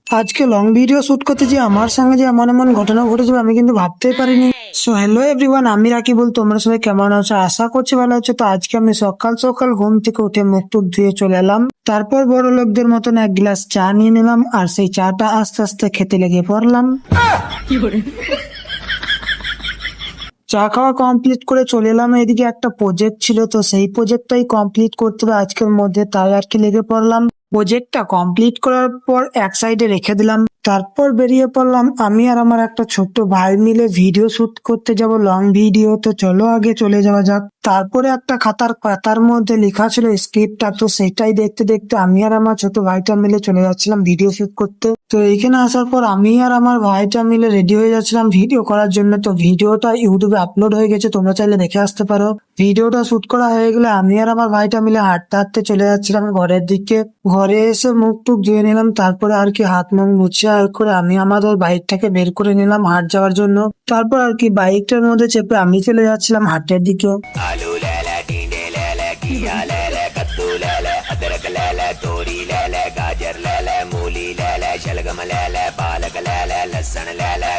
আজকে long video shoot করতে যে আমার সঙ্গে যে এমন এমন ঘটনা ঘটে যাবে আমি কিন্তু ভাবতেই পারিনি। সো হ্যালো এভরিওয়ান, আমি রাকিবুল। তোমরা সবাই কেমন আছো? আশা করছি ভালো আছো। তো আজকে আমি সকাল সকাল ঘুম থেকে উঠে মুখ টুক ধুয়ে চলে এলাম। তারপর বড় লোকদের মতন এক গ্লাস চা নিয়ে নিলাম, আর সেই চাটা আস্তে আস্তে খেতে লেগে পড়লাম। চা খাওয়া কমপ্লিট করে চলে এলাম। এদিকে একটা প্রজেক্ট ছিল, তো সেই প্রজেক্টটাই কমপ্লিট করতে হবে আজকের মধ্যে, তাই আর কি লেগে পড়লাম। প্রজেক্টটা কমপ্লিট করার পর এক সাইডে রেখে দিলাম। তারপর বেরিয়ে পড়লাম আমি আর আমার একটা ছোট্ট ভাই মিলে ভিডিও শুট করতে যাব, লং ভিডিও। তো চলো আগে চলে যাওয়া যাক। তারপরে একটা খাতার পাতার মধ্যে লেখা ছিল স্ক্রিপ্টটা, তো সেটাই দেখতে দেখতে আমি আর আমার ছোট ভাইটা মিলে চলে যাচ্ছিলাম ভিডিও শুট করতে। তো এইখানে আসার পর আমি আর আমার ভাইটা মিলে রেডি হয়ে যাচ্ছিলাম ভিডিও করার জন্য। তো ভিডিওটা ইউটিউবে আপলোড হয়ে গেছে, তোমরা চাইলে দেখে আসতে পারো। ভিডিওটা শুট করা হয়ে গেলে আমি আর আমার ভাইটা মিলে হাঁটতে হাঁটতে চলে যাচ্ছিলাম ঘরের দিকে। ঘরে এসে মুখ টুক ধুয়ে নিলাম, তারপরে আর কি হাত মুখ মুছে আর করে আমি আমাদের বাইকটাকে বের করে নিলাম হাট যাওয়ার জন্য। তারপর আর কি বাইকটার মধ্যে চেপে আমি চলে যাচ্ছিলাম হাটের দিকে। आलू ले ले टींडे ले ले घिया ले ले कद्दू ले ले अदरक ले ले तोरी ले ले गाजर ले ले मूली ले ले शलगम ले ले पालक ले ले लहसुन ले ले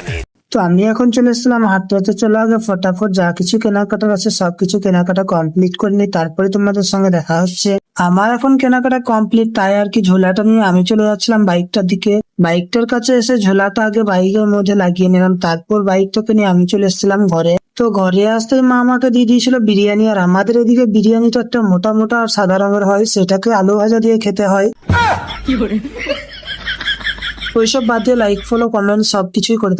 তো আমি এখন চলে এসেছিলাম হাঁটতে হাঁটতে। চলে আগে ফটাফট যা কিছু কেনাকাটার আছে সবকিছু কেনাকাটা কমপ্লিট করে নিই, তারপরে তোমাদের সঙ্গে দেখা হচ্ছে। আমার এখন কেনাকাটা কমপ্লিট, তাই আর কি ঝোলাটা নিয়ে আমি চলে যাচ্ছিলাম বাইকটার দিকে। বাইকটার কাছে এসে ঝোলাটা আগে বাইকের মধ্যে লাগিয়ে নিলাম, তারপর বাইকটাকে নিয়ে আমি চলে এসেছিলাম ঘরে। তো ঘরে আসতে মা আমাকে দিয়ে দিয়েছিল বিরিয়ানি, আর আমাদের এদিকে বিরিয়ানিটা একটা মোটা মোটা আর সাদা রঙের হয়, সেটাকে আলু ভাজা দিয়ে খেতে হয়। ওইসব বাদ দিয়ে লাইক ফলো কমেন্ট সবকিছুই করে